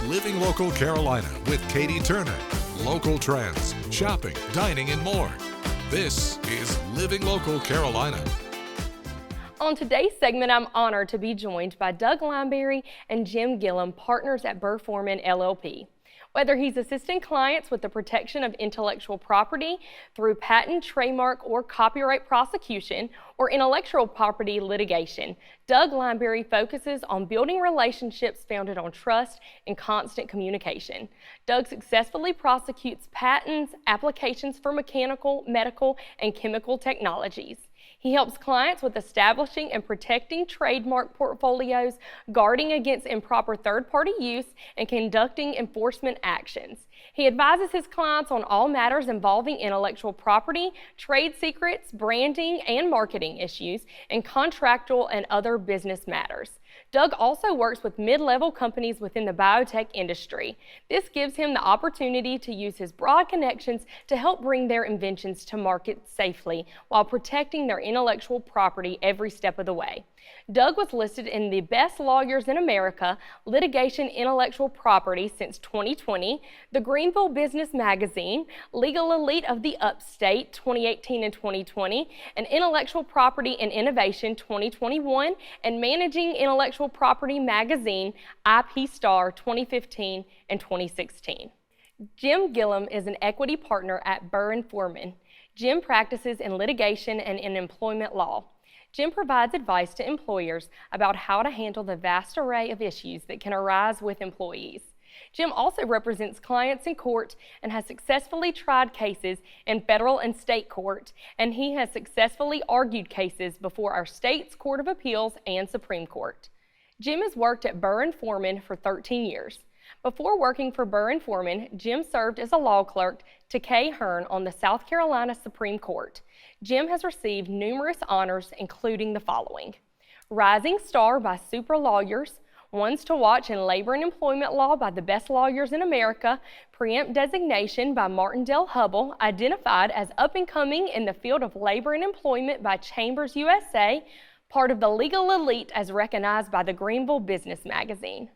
Living Local Carolina with Katie Turner. Local trends, shopping, dining, and more. This is Living Local Carolina. On today's segment, I'm honored to be joined by Doug Lineberry and Jim Gillum, partners at Burr Foreman LLP. Whether he's assisting clients with the protection of intellectual property through patent, trademark, or copyright prosecution, or intellectual property litigation, Doug Lineberry focuses on building relationships founded on trust and constant communication. Doug successfully prosecutes patents, applications for mechanical, medical, and chemical technologies. He helps clients with establishing and protecting trademark portfolios, guarding against improper third-party use, and conducting enforcement actions. He advises his clients on all matters involving intellectual property, trade secrets, branding and marketing issues, and contractual and other business matters. Doug also works with mid-level companies within the biotech industry. This gives him the opportunity to use his broad connections to help bring their inventions to market safely while protecting their intellectual property every step of the way. Doug was listed in the Best Lawyers in America Litigation Intellectual Property since 2020, the Greenville Business Magazine, Legal Elite of the Upstate 2018 and 2020, and Intellectual Property and Innovation 2021, and Managing Intellectual Property Magazine, IP Star 2015 and 2016. Jim Gillum is an equity partner at Burr Foreman. Jim practices in litigation and in employment law. Jim provides advice to employers about how to handle the vast array of issues that can arise with employees. Jim also represents clients in court and has successfully tried cases in federal and state court, and he has successfully argued cases before our state's Court of Appeals and Supreme Court. Jim has worked at Burr Foreman for 13 years. Before working for Burr Foreman, Jim served as a law clerk to Kay Hearn on the South Carolina Supreme Court. Jim has received numerous honors, including the following: Rising Star by Super Lawyers, Ones to Watch in Labor and Employment Law by the Best Lawyers in America, Preempt Designation by Martindale-Hubbell, identified as up-and-coming in the field of labor and employment by Chambers USA, part of the Legal Elite as recognized by the Greenville Business Magazine.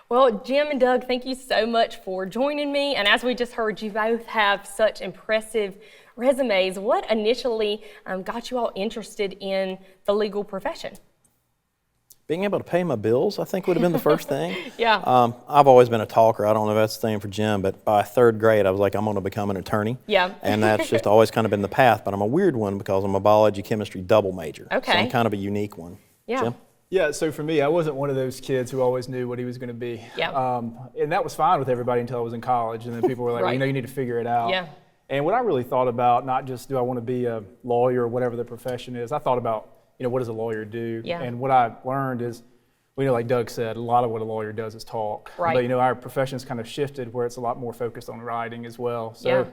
Well, Jim and Doug, thank you so much for joining me. And as we just heard, you both have such impressive resumes. What initially got you all interested in the legal profession? Being able to pay my bills, I think, would have been the first thing. Yeah. I've always been a talker. I don't know if that's the same for Jim, but by third grade, I was like, I'm going to become an attorney. Yeah. And that's just always kind of been the path. But I'm a weird one because I'm a biology, chemistry double major. Okay. So I'm kind of a unique one. Yeah. Jim? Yeah, so for me, I wasn't one of those kids who always knew what he was going to be. Yeah. And that was fine with everybody until I was in college. And then people were like, Right. well, you know, you need to figure it out. Yeah. And what I really thought about, not just do I want to be a lawyer or whatever the profession is, I thought about, you know, what does a lawyer do? Yeah. And what I learned is, well, you know, like Doug said, a lot of what a lawyer does is talk. Right. But, you know, our profession's kind of shifted where it's a lot more focused on writing as well. So Yeah.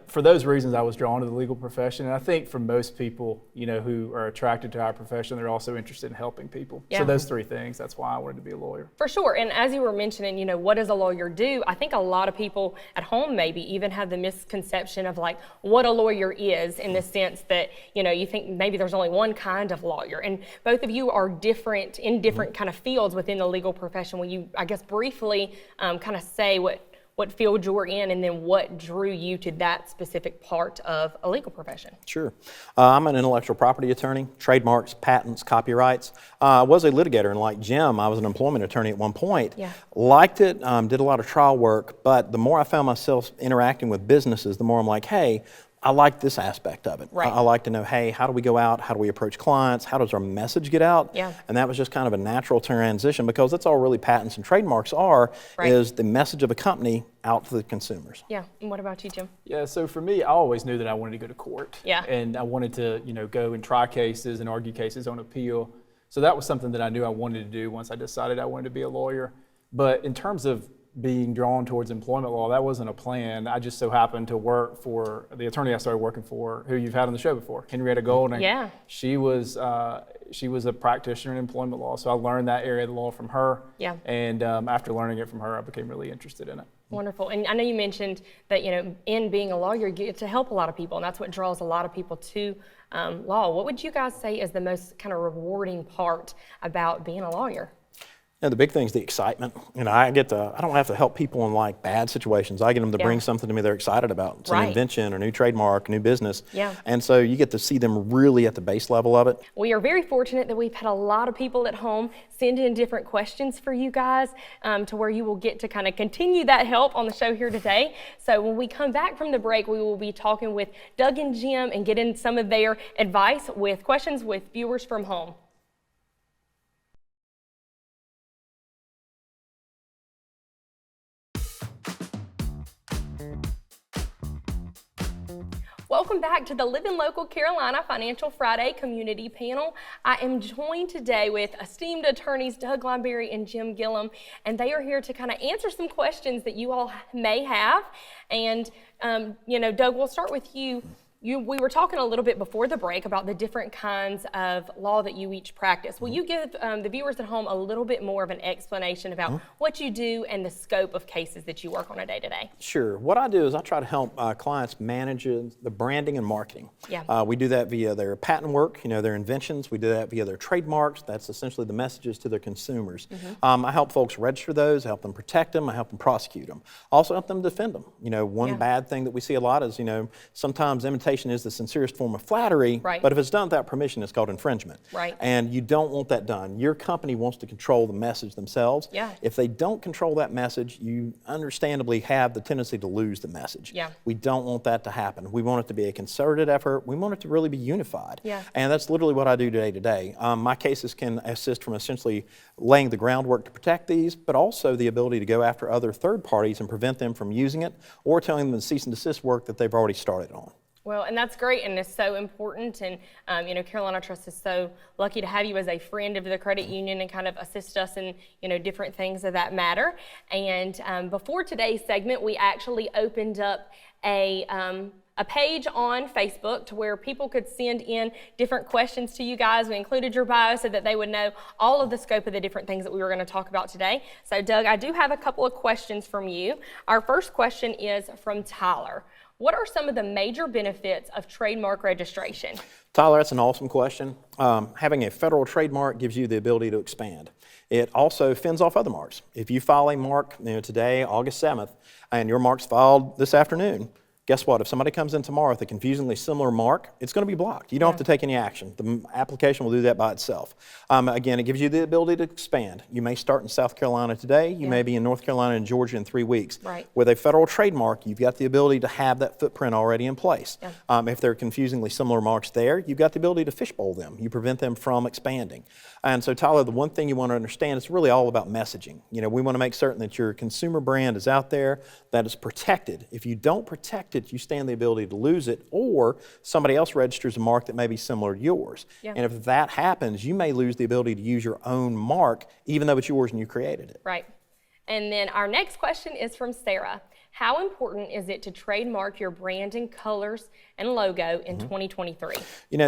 For those reasons, I was drawn to the legal profession. And I think for most people, you know, who are attracted to our profession, they're also interested in helping people. Yeah. So those three things, that's why I wanted to be a lawyer. For sure. And as you were mentioning, you know, what does a lawyer do? I think a lot of people at home maybe even have the misconception of like what a lawyer is, in the sense that, you know, you think maybe there's only one kind of lawyer. And both of you are different in different kind of fields within the legal profession. Will you, I guess, briefly kind of say what field you're in, and then what drew you to that specific part of a legal profession? Sure. I'm an intellectual property attorney, trademarks, patents, copyrights. I was a litigator, and like Jim, I was an employment attorney at one point. Yeah. Liked it, did a lot of trial work, but the more I found myself interacting with businesses, the more I'm like, hey, I like this aspect of it. Right. I like to know, hey, how do we go out? How do we approach clients? How does our message get out? Yeah. And that was just kind of a natural transition, because that's all really patents and trademarks are, Right. is the message of a company out to the consumers. Yeah. And what about you, Jim? Yeah, so for me, I always knew that I wanted to go to court. Yeah. And I wanted to, you know, go and try cases and argue cases on appeal. So that was something that I knew I wanted to do once I decided I wanted to be a lawyer. But in terms of being drawn towards employment law, that wasn't a plan. I just so happened to work for the attorney I started working for, who you've had on the show before, Henrietta Golding. Yeah. She was a practitioner in employment law, so I learned that area of the law from her. Yeah. And after learning it from her, I became really interested in it. Wonderful. And I know you mentioned that, you know, in being a lawyer, you get to help a lot of people, and that's what draws a lot of people to law. What would you guys say is the most kind of rewarding part about being a lawyer? And the big thing is the excitement. I don't have to help people in like bad situations. I get them to bring something to me they're excited about. It's an invention or new trademark, new business. Yeah. And so you get to see them really at the base level of it. We are very fortunate that we've had a lot of people at home send in different questions for you guys to where you will get to kind of continue that help on the show here today. So when we come back from the break, we will be talking with Doug and Jim and getting some of their advice with questions with viewers from home. Welcome back to the Living Local Carolina Financial Friday Community Panel. I am joined today with esteemed attorneys Doug Lineberry and Jim Gillum, and they are here to kind of answer some questions that you all may have. And, Doug, we'll start with you. We were talking a little bit before the break about the different kinds of law that you each practice. Will you give the viewers at home a little bit more of an explanation about what you do and the scope of cases that you work on a day-to-day? Sure. What I do is I try to help clients manage the branding and marketing. Yeah. We do that via their patent work, their inventions. We do that via their trademarks. That's essentially the messages to their consumers. I help folks register those, I help them protect them, I help them prosecute them. Also help them defend them. One bad thing that we see a lot is, sometimes imitation is the sincerest form of flattery, but if it's done without permission, it's called infringement. Right. And you don't want that done. Your company wants to control the message themselves. Yeah. If they don't control that message, you understandably have the tendency to lose the message. Yeah. We don't want that to happen. We want it to be a concerted effort. We want it to really be unified. Yeah. And that's literally what I do day to day. My cases can assist from essentially laying the groundwork to protect these, but also the ability to go after other third parties and prevent them from using it or telling them to cease and desist work that they've already started on. Well, and that's great, and it's so important, and Carolina Trust is so lucky to have you as a friend of the credit union and kind of assist us in, different things of that matter. And before today's segment, we actually opened up a page on Facebook to where people could send in different questions to you guys. We included your bio so that they would know all of the scope of the different things that we were going to talk about today. So, Doug, I do have a couple of questions from you. Our first question is from Tyler. What are some of the major benefits of trademark registration? Tyler, that's an awesome question. Having a federal trademark gives you the ability to expand. It also fends off other marks. If you file a mark today, August 7th, and your mark's filed this afternoon, guess what? If somebody comes in tomorrow with a confusingly similar mark, it's going to be blocked. You don't have to take any action. The application will do that by itself. Again, it gives you the ability to expand. You may start in South Carolina today. You may be in North Carolina and Georgia in 3 weeks. Right. With a federal trademark, you've got the ability to have that footprint already in place. If there are confusingly similar marks there, you've got the ability to fishbowl them. You prevent them from expanding. And so, Tyler, the one thing you want to understand is really all about messaging. We want to make certain that your consumer brand is out there, that it's protected. If you don't protect it, you stand the ability to lose it, or somebody else registers a mark that may be similar to yours. And if that happens, you may lose the ability to use your own mark, even though it's yours and you created it. Right. And then our next question is from Sarah. How important is it to trademark your brand and colors and logo in 2023?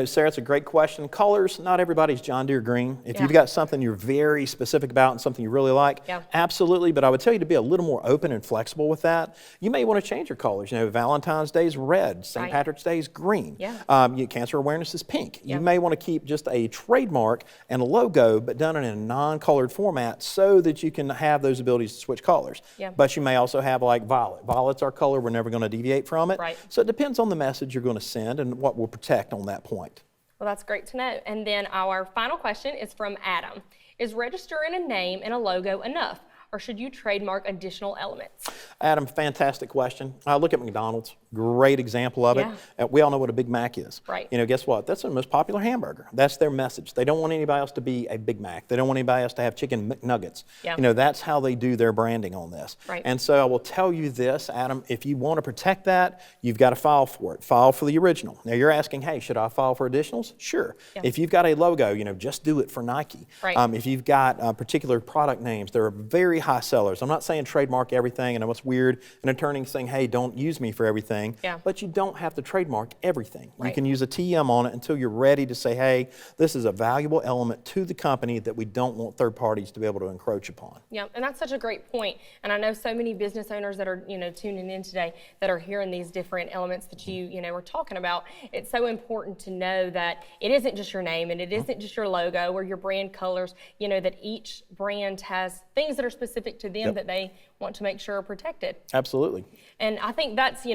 Sarah, it's a great question. Colors, not everybody's John Deere green. If you've got something you're very specific about and something you really like, absolutely, but I would tell you to be a little more open and flexible with that. You may want to change your colors. Valentine's Day is red, St. Patrick's Day is green. Cancer awareness is pink. You may want to keep just a trademark and a logo, but done in a non-colored format so that you can have those abilities to switch colors. But you may also have like violet. Violet's our color. We're never going to deviate from it. So it depends on the message you're going to send and what will protect on that point. Well, that's great to know. And then our final question is from Adam. Is registering a name and a logo enough, or should you trademark additional elements? Adam, fantastic question. Look at McDonald's. Great example of it. We all know what a Big Mac is. Guess what? That's the most popular hamburger. That's their message. They don't want anybody else to be a Big Mac. They don't want anybody else to have chicken McNuggets. That's how they do their branding on this. And so I will tell you this, Adam, if you want to protect that, you've got to file for it. File for the original. Now you're asking, hey, should I file for additionals? Sure. If you've got a logo, just do it for Nike. If you've got particular product names, there are very high sellers. I'm not saying trademark everything, and I know it's weird, an attorney saying, hey, don't use me for everything, but you don't have to trademark everything. You can use a TM on it until you're ready to say, hey, this is a valuable element to the company that we don't want third parties to be able to encroach upon. Yeah, and that's such a great point. And I know so many business owners that are, tuning in today that are hearing these different elements that you were talking about. It's so important to know that it isn't just your name and it isn't just your logo or your brand colors, that each brand has things that are specific to them that they want to make sure are protected. Absolutely. And I think that's,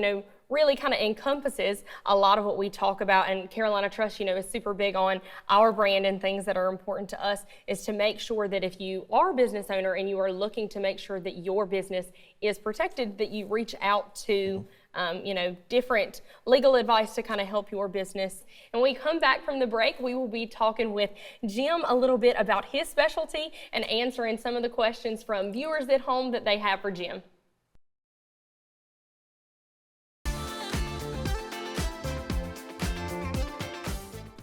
really kind of encompasses a lot of what we talk about. And Carolina Trust, is super big on our brand and things that are important to us, is to make sure that if you are a business owner and you are looking to make sure that your business is protected, that you reach out to different legal advice to kind of help your business. And when we come back from the break, we will be talking with Jim a little bit about his specialty and answering some of the questions from viewers at home that they have for Jim.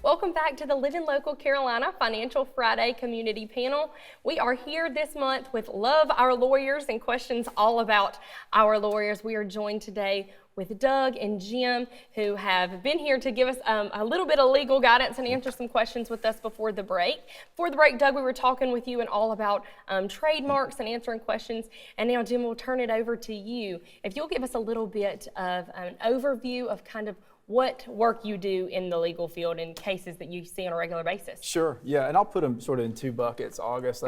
Welcome back to the Living Local Carolina Financial Friday Community Panel. We are here this month with Love Our Lawyers and questions all about our lawyers. We are joined today with Doug and Jim, who have been here to give us a little bit of legal guidance and answer some questions with us before the break. Before the break, Doug, we were talking with you and all about trademarks and answering questions. And now, Jim, we'll turn it over to you. If you'll give us a little bit of an overview of kind of what work you do in the legal field and cases that you see on a regular basis. Sure, yeah, and I'll put them sort of in two buckets, August.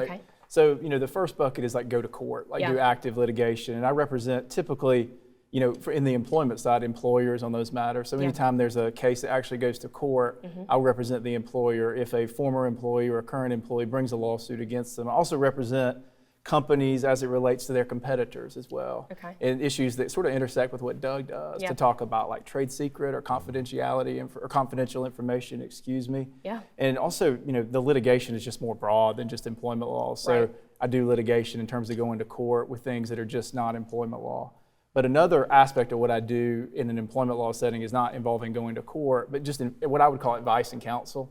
So, the first bucket is go to court, do active litigation. And I represent typically, in the employment side, employers on those matters. So anytime there's a case that actually goes to court, I'll represent the employer. If a former employee or a current employee brings a lawsuit against them, I also represent companies as it relates to their competitors as well. And issues that sort of intersect with what Doug does to talk about trade secret or confidentiality or confidential information, And also, the litigation is just more broad than just employment law. So I do litigation in terms of going to court with things that are just not employment law. But another aspect of what I do in an employment law setting is not involving going to court, but just in what I would call advice and counsel.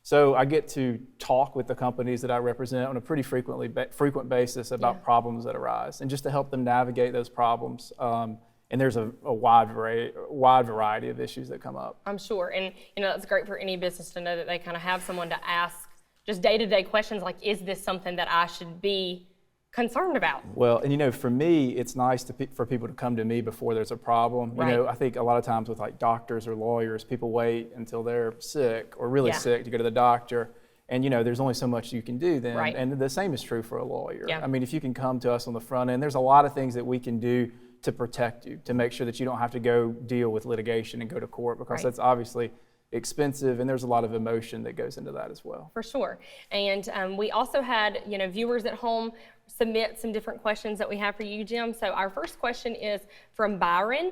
So I get to talk with the companies that I represent on a pretty frequent basis about problems that arise, and just to help them navigate those problems. And there's a wide variety of issues that come up. I'm sure, and that's great for any business to know that they kind of have someone to ask just day-to-day questions like, is this something that I should be concerned about? Well, and for me, it's nice for people to come to me before there's a problem. I think a lot of times with doctors or lawyers, people wait until they're sick or really sick to go to the doctor. And there's only so much you can do then. And the same is true for a lawyer. I mean, if you can come to us on the front end, there's a lot of things that we can do to protect you, to make sure that you don't have to go deal with litigation and go to court, because that's obviously expensive, and there's a lot of emotion that goes into that as well. For sure. And we also had viewers at home submit some different questions that we have for you, Jim. So our first question is from Byron.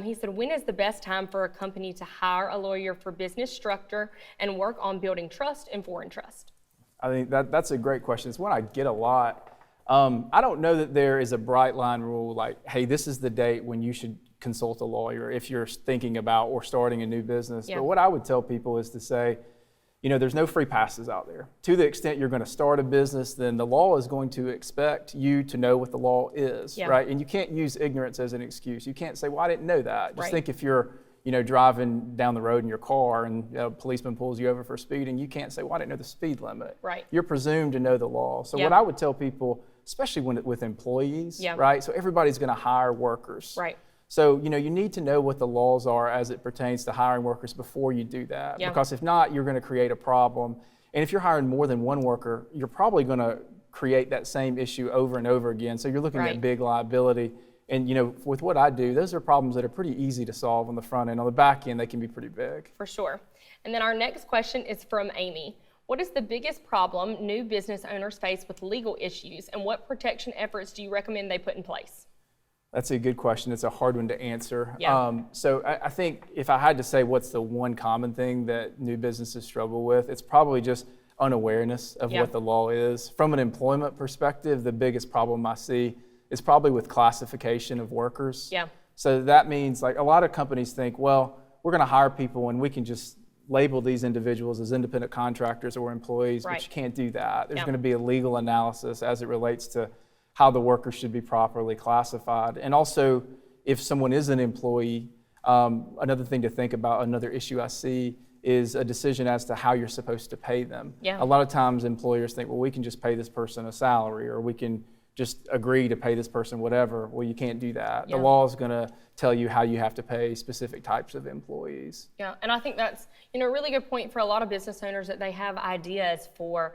He said, when is the best time for a company to hire a lawyer for business structure and work on building trust and foreign trust? I think that's a great question. It's one I get a lot. I don't know that there is a bright line rule hey, this is the date when you should consult a lawyer if you're thinking about or starting a new business. But what I would tell people is to say, there's no free passes out there. To the extent you're going to start a business, then the law is going to expect you to know what the law is, right? And you can't use ignorance as an excuse. You can't say, well, I didn't know that. Just think if you're, driving down the road in your car and a policeman pulls you over for speeding, you can't say, well, I didn't know the speed limit. You're presumed to know the law. So what I would tell people, especially with employees, right? So everybody's going to hire workers. So, you need to know what the laws are as it pertains to hiring workers before you do that. Because if not, you're going to create a problem. And if you're hiring more than one worker, you're probably going to create that same issue over and over again. So you're looking at big liability. And, with what I do, those are problems that are pretty easy to solve on the front end. On the back end, they can be pretty big. For sure. And then our next question is from Amy. What is the biggest problem new business owners face with legal issues, and what protection efforts do you recommend they put in place? That's a good question. It's a hard one to answer. So I think if I had to say what's the one common thing that new businesses struggle with, it's probably just unawareness of what the law is. From an employment perspective, the biggest problem I see is probably with classification of workers. So that means a lot of companies think, well, we're going to hire people and we can just label these individuals as independent contractors or employees, but you can't do that. There's going to be a legal analysis as it relates to how the worker should be properly classified. And also, if someone is an employee, another thing to think about, another issue I see, is a decision as to how you're supposed to pay them. Yeah. A lot of times employers think, well, we can just pay this person a salary, or we can just agree to pay this person whatever. Well, you can't do that. Yeah. The law is going to tell you how you have to pay specific types of employees. Yeah, and I think that's, a really good point for a lot of business owners, that they have ideas for,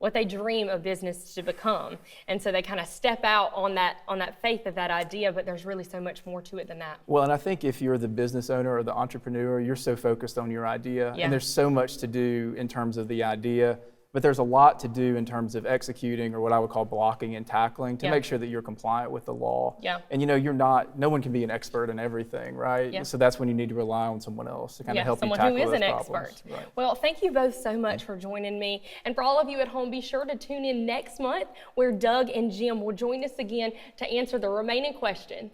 what they dream a business to become. And so they kind of step out on that faith of that idea, but there's really so much more to it than that. Well, and I think if you're the business owner or the entrepreneur, you're so focused on your idea, Yeah. and there's so much to do in terms of the idea, but there's a lot to do in terms of executing, or what I would call blocking and tackling, to Yeah. make sure that you're compliant with the law. Yeah. And no one can be an expert in everything, right? Yeah. So that's when you need to rely on someone else to kind of help you someone tackle who is those an problems. expert. Right. Well, thank you both so much for joining me. And for all of you at home, be sure to tune in next month, where Doug and Jim will join us again to answer the remaining questions.